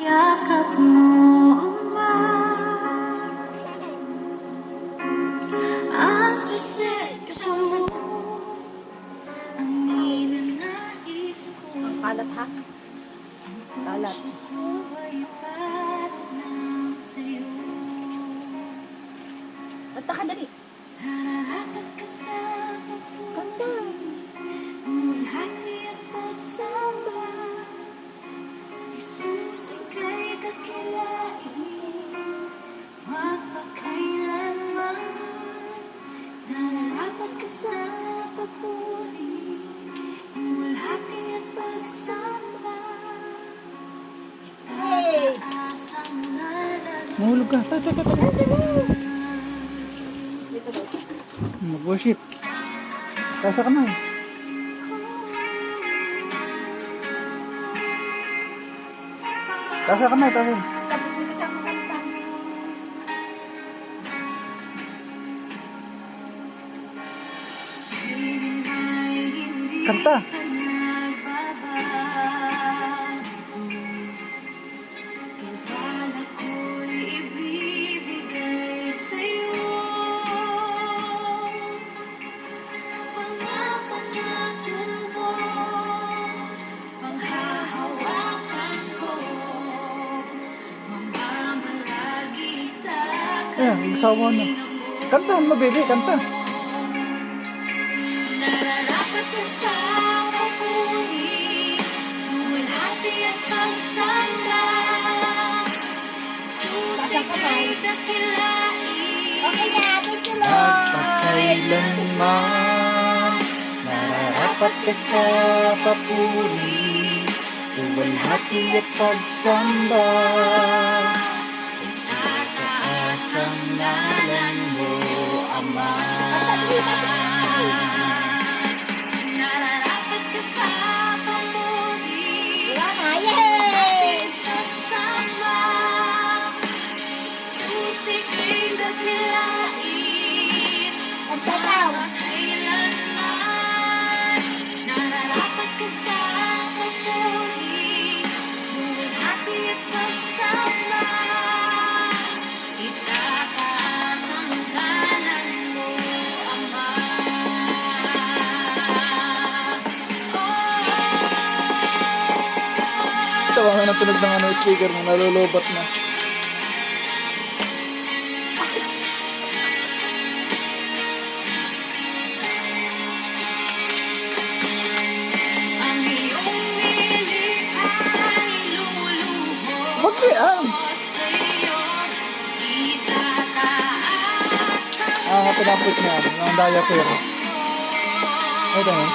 Yakap mo, Ama, ang presensya mo, ang ninanais ko. Ang kalat ha? Kalat. Ko ay parang sa'yo. Kanta ka dali. Nararapat ka sa Kanta. bumunghati at pagsamba. Jesus, ika'y dakilain, wag pa kailanman. Nararapat ka sa papuri, bumunghati at pagsamba. Hey! Asang ngalan Mahulog ka. Teka. Dito daw. Mag-worship. Tasa ka na. Tasa ka na. Tasa. Tapos may kasama kanta. Kanta. Tiwala ko'y ibibigay sa'yo. Mga pangako mo, panghahawakan ko, mamamalagi sa Ayan, nagsawa na. Kantahan mo, baby. Kanta. nararapat ka sa papuri, buwalhati at pagsamba. Jesus, ika'y dakilain. Okay na, thank you At Lord. pagkailanman nararapat ka sa papuri, luwalhati at pagsamba. Sa taasang ngalan mo, Ama. Nararapat ka sa papuri, Wala na, yay! pagsamba. Jesus, ika'y dakilain. Kanta daw. Kailanman nararapat ka sa papuri, buwalhati at pagsamba. Itataas ang ngalan mo, Ama. Sawa nga natunog ng speaker mo, nalulubat na. Ang iyong nililikha'y luluhod Wag yan! sa'yo. Itataas ang Pinapit niya, ang diaper. Ito mo.